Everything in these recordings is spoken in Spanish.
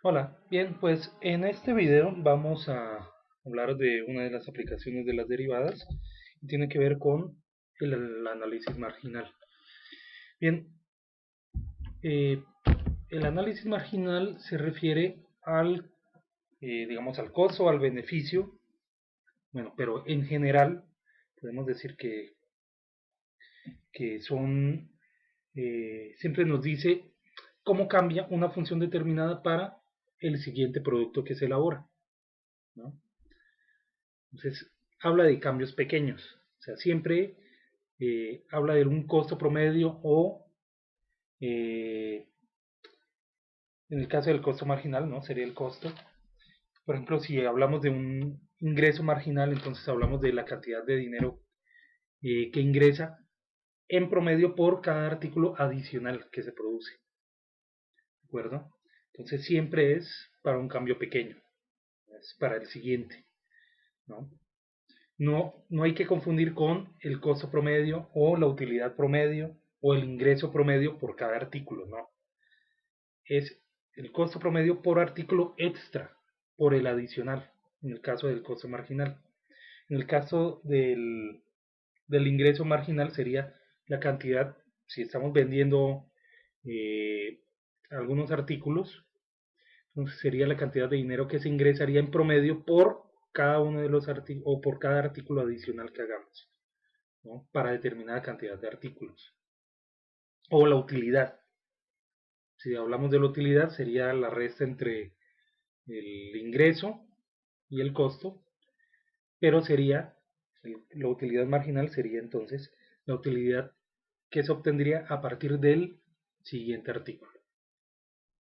Hola, bien, pues en este video vamos a hablar de una de las aplicaciones de las derivadas y tiene que ver con el análisis marginal. Bien, eh, el análisis marginal se refiere al, digamos, al costo o al beneficio, bueno, pero en general podemos decir que son, siempre nos dice cómo cambia una función determinada para el siguiente producto que se elabora, ¿no? Entonces, habla de cambios pequeños. O sea, siempre habla de un costo promedio o, eh, en el caso del costo marginal, ¿no? Sería el costo. Por ejemplo, si hablamos de un ingreso marginal, entonces hablamos de la cantidad de dinero que ingresa en promedio por cada artículo adicional que se produce. ¿De acuerdo? Entonces, siempre es para un cambio pequeño. Es para el siguiente, ¿no? No hay que confundir con el costo promedio o la utilidad promedio o el ingreso promedio por cada artículo, no. Es el costo promedio por artículo extra, por el adicional, en el caso del costo marginal. En el caso del ingreso marginal sería la cantidad, si estamos vendiendo eh, algunos artículos, entonces sería la cantidad de dinero que se ingresaría en promedio por cada uno de los artículos o por cada artículo adicional que hagamos, ¿no? Para determinada cantidad de artículos. O la utilidad. Si hablamos de la utilidad, sería la resta entre el ingreso y el costo, pero sería, la utilidad marginal sería entonces la utilidad que se obtendría a partir del siguiente artículo,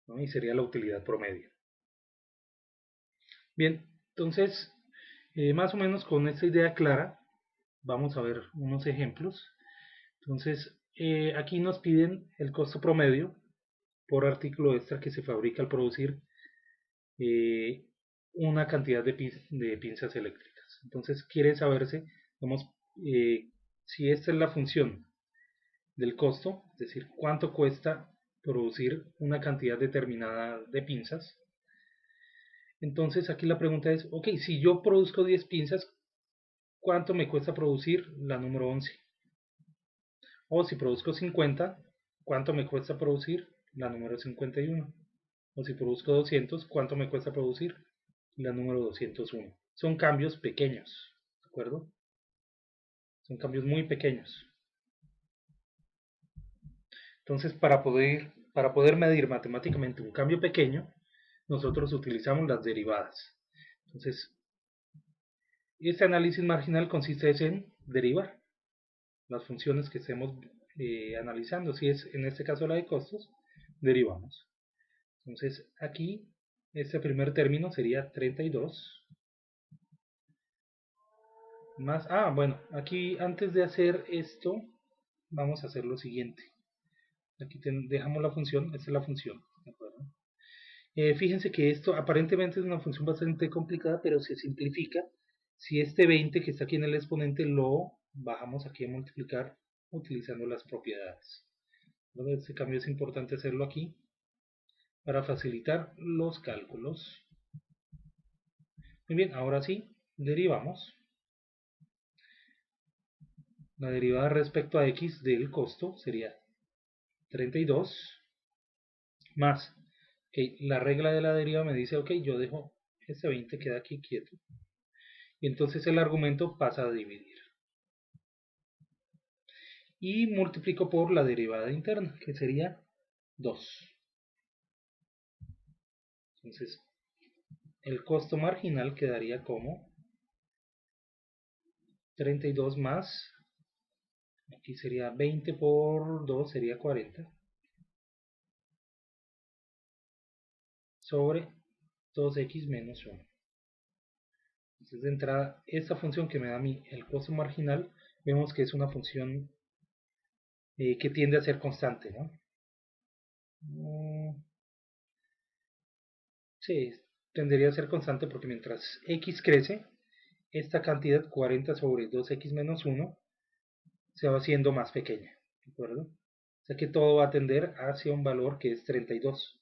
¿no? Y sería la utilidad promedio. Bien, entonces, más o menos con esta idea clara, vamos a ver unos ejemplos. Entonces, aquí nos piden el costo promedio por artículo extra que se fabrica al producir eh, una cantidad de pinzas eléctricas. Entonces, quiere saberse, vamos, si esta es la función del costo, es decir, cuánto cuesta producir una cantidad determinada de pinzas. Entonces, aquí la pregunta es, ok, si yo produzco 10 pinzas, ¿cuánto me cuesta producir la número 11? O si produzco 50, ¿cuánto me cuesta producir la número 51? O si produzco 200, ¿cuánto me cuesta producir la número 201? Son cambios pequeños, ¿de acuerdo? Son cambios muy pequeños. Entonces, para poder medir matemáticamente un cambio pequeño, nosotros utilizamos las derivadas. Entonces, este análisis marginal consiste en derivar las funciones que estemos analizando. Si es en este caso la de costos, derivamos. Entonces, aquí, este primer término sería 32 más, bueno, aquí antes de hacer esto, vamos a hacer lo siguiente. Aquí dejamos la función, esta es la función, ¿de acuerdo? Fíjense que esto aparentemente es una función bastante complicada, pero se simplifica si este 20 que está aquí en el exponente lo bajamos aquí a multiplicar utilizando las propiedades. Bueno, este cambio es importante hacerlo aquí para facilitar los cálculos. Muy bien, ahora sí, derivamos. La derivada respecto a x del costo sería 32 más, okay, la regla de la deriva me dice, ok, yo dejo este 20 queda aquí quieto. Y entonces el argumento pasa a dividir. Y multiplico por la derivada interna, que sería 2. Entonces, el costo marginal quedaría como 32 más, aquí sería 20 por 2, sería 40, sobre 2x menos 1. Entonces, de entrada, esta función que me da a mí el costo marginal, vemos que es una función que tiende a ser constante, ¿no? Sí, tendería a ser constante porque mientras x crece, esta cantidad 40 sobre 2x menos 1 se va haciendo más pequeña, ¿de acuerdo? O sea que todo va a tender hacia un valor que es 32.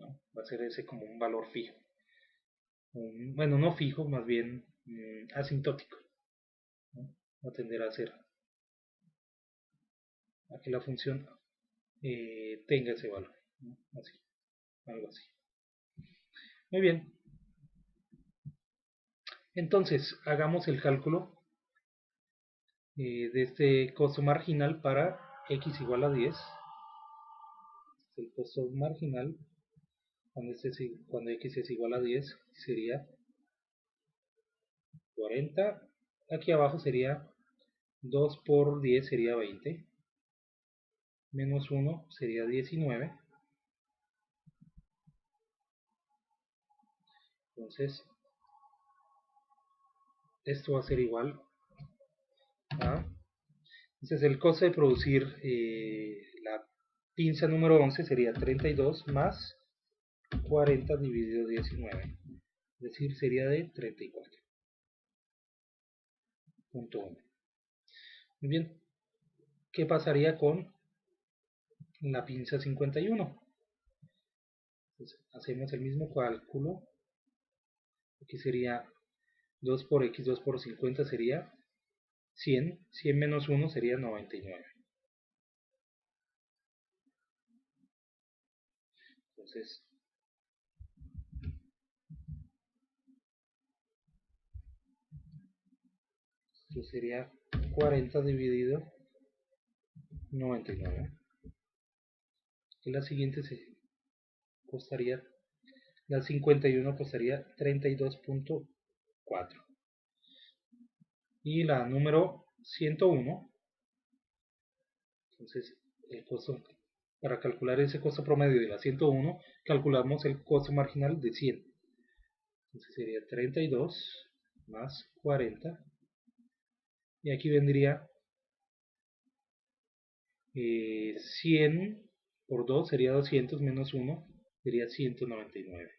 ¿no? Va a ser ese como un valor fijo. Bueno, no fijo, más bien asintótico, ¿no? Va a tender a ser a que la función tenga ese valor, ¿no? Así, algo así. Muy bien, entonces hagamos el cálculo de este costo marginal para x igual a 10. El costo marginal cuando x es igual a 10 sería 40. Aquí abajo sería 2 por 10 sería 20. Menos 1 sería 19. Entonces, esto va a ser igual a... Entonces, el costo de producir la pinza número 11 sería 32 más 40 dividido 19. Es decir, sería de 34.1. Muy bien, ¿qué pasaría con la pinza 51? Entonces, hacemos el mismo cálculo. Aquí sería 2 por x, 2 por 50 sería 100. 100 menos 1 sería 99. Entonces, esto sería 40 dividido 99. Y la siguiente costaría, la 51 costaría 32.4. Y la número 101, entonces el costo, para calcular ese costo promedio de la 101, calculamos el costo marginal de 100. Entonces sería 32 más 40. Y aquí vendría 100 por 2 sería 200 menos 1 sería 199.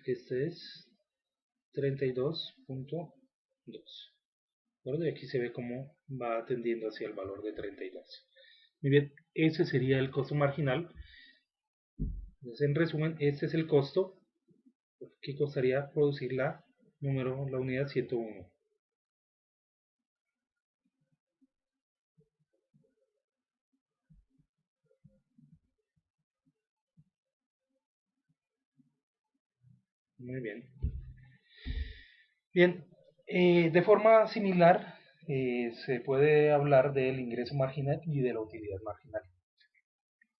Este es 32.2. Y aquí se ve cómo va tendiendo hacia el valor de 32. Muy bien, ese sería el costo marginal. Entonces, en resumen, este es el costo que costaría producir la unidad 101. Muy bien. Bien, de forma similar se puede hablar del ingreso marginal y de la utilidad marginal.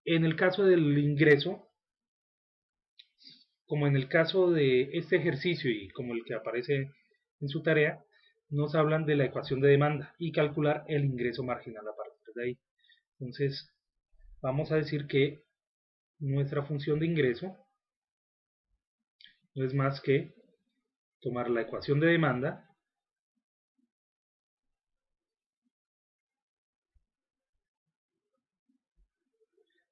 En el caso del ingreso, como en el caso de este ejercicio y como el que aparece en su tarea, nos hablan de la ecuación de demanda y calcular el ingreso marginal a partir de ahí. Entonces, vamos a decir que nuestra función de ingreso no es más que tomar la ecuación de demanda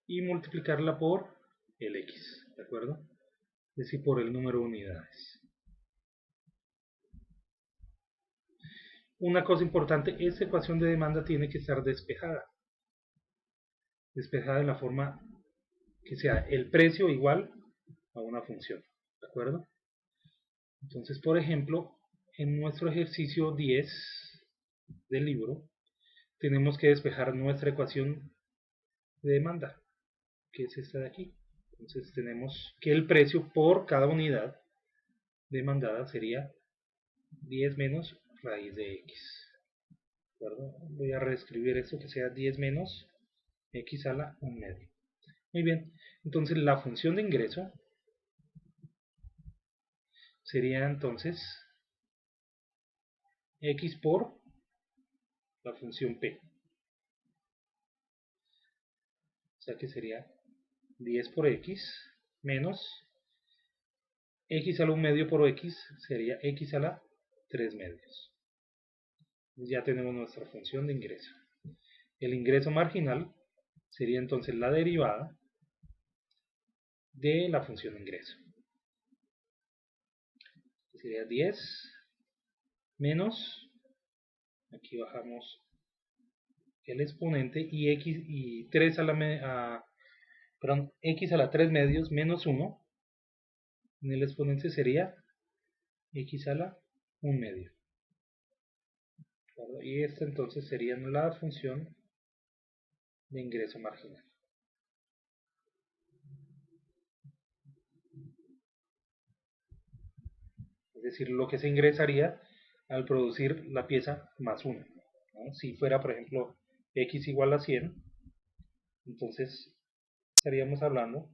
y multiplicarla por el X, ¿de acuerdo? Es decir, por el número de unidades. Una cosa importante, esta ecuación de demanda tiene que estar despejada. Despejada en la forma que sea el precio igual a una función, ¿de acuerdo? Entonces, por ejemplo, en nuestro ejercicio 10 del libro, tenemos que despejar nuestra ecuación de demanda, que es esta de aquí. Entonces tenemos que el precio por cada unidad demandada sería 10 menos raíz de x. ¿De acuerdo? Voy a reescribir esto que sea 10 menos x a la 1 medio. Muy bien, entonces la función de ingreso sería entonces x por la función p. O sea que sería 10 por x menos x a la 1 medio por x sería x a la 3 medios. Ya tenemos nuestra función de ingreso. El ingreso marginal sería entonces la derivada de la función de ingreso. Sería 10 menos, aquí bajamos el exponente y x y 3 a la perdón, x a la 3 medios menos 1 en el exponente sería x a la 1 medio. ¿Claro? Y esta entonces sería la función de ingreso marginal. Es decir, lo que se ingresaría al producir la pieza más 1. ¿No? Si fuera, por ejemplo, x igual a 100, entonces estaríamos hablando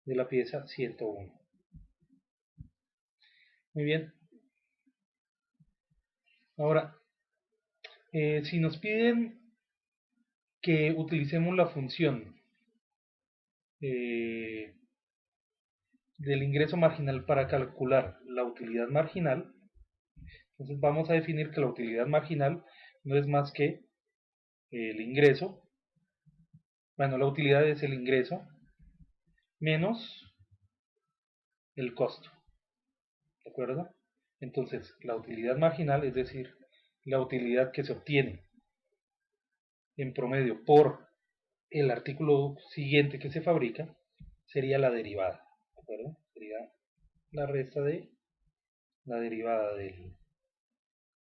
de la pieza 101. Muy bien. Ahora, si nos piden que utilicemos la función del ingreso marginal para calcular la utilidad marginal, entonces vamos a definir que la utilidad marginal no es más que el ingreso, bueno, la utilidad es el ingreso menos el costo, ¿de acuerdo? Entonces, la utilidad marginal, es decir, la utilidad que se obtiene en promedio por el artículo siguiente que se fabrica, sería la derivada, ¿de acuerdo? Sería la resta de la derivada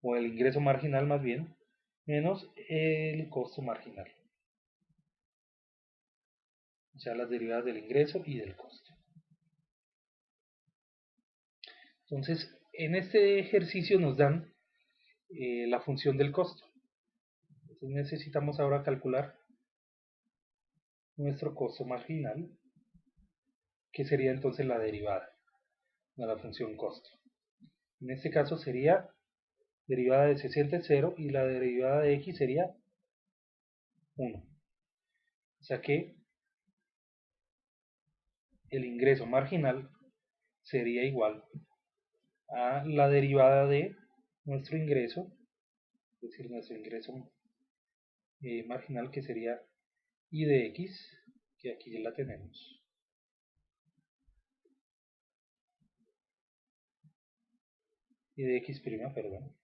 o el ingreso marginal más bien, menos el costo marginal. O sea, las derivadas del ingreso y del costo. Entonces, en este ejercicio nos dan la función del costo. Entonces necesitamos ahora calcular nuestro costo marginal, que sería entonces la derivada de la función costo. En este caso sería derivada de 60 es 0 y la derivada de x sería 1. O sea que el ingreso marginal sería igual a la derivada de nuestro ingreso, es decir, nuestro ingreso marginal, que sería y de x, que aquí ya la tenemos. Y de x prima, perdón.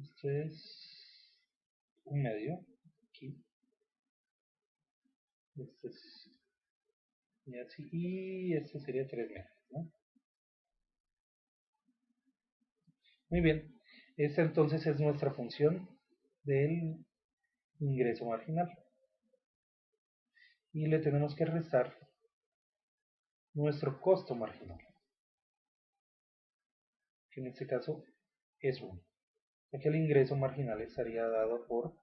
Esto es 1 medio, aquí. Este es, y así, y esto sería 3 medios, ¿no? Muy bien, esta entonces es nuestra función del ingreso marginal. Y le tenemos que restar nuestro costo marginal, que en este caso es 1. Ya que el ingreso marginal estaría dado por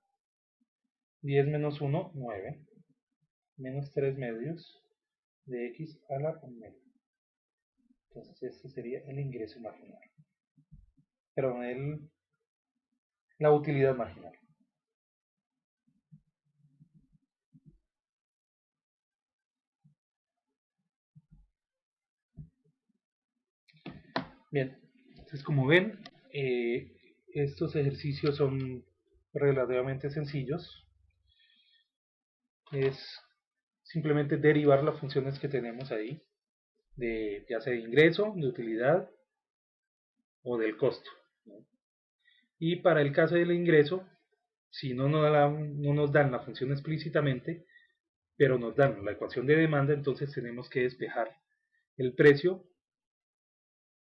10 menos 1, 9, menos 3 medios de x a la 1 medio. Entonces este sería el ingreso marginal. Perdón, la utilidad marginal. Bien, entonces como ven, estos ejercicios son relativamente sencillos. Es simplemente derivar las funciones que tenemos ahí, ya sea de ingreso, de utilidad o del costo, ¿no? Y para el caso del ingreso, si no nos dan la función explícitamente, pero nos dan la ecuación de demanda, entonces tenemos que despejar el precio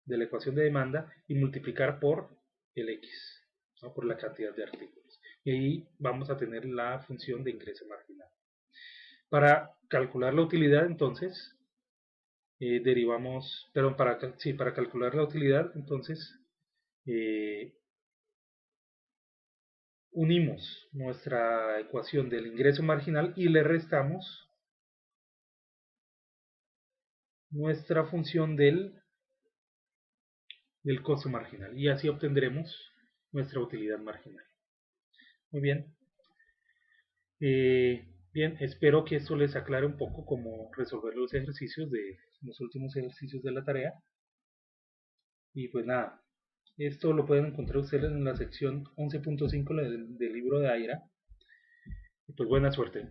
de la ecuación de demanda y multiplicar por el X, ¿no? Por la cantidad de artículos. Y ahí vamos a tener la función de ingreso marginal. Para calcular la utilidad, entonces, derivamos, perdón, para calcular la utilidad, entonces, unimos nuestra ecuación del ingreso marginal y le restamos nuestra función del costo marginal, y así obtendremos nuestra utilidad marginal. Muy bien. Bien, espero que esto les aclare un poco cómo resolver los ejercicios de los últimos ejercicios de la tarea. Y pues nada, esto lo pueden encontrar ustedes en la sección 11.5 del libro de Aira. Y pues buena suerte.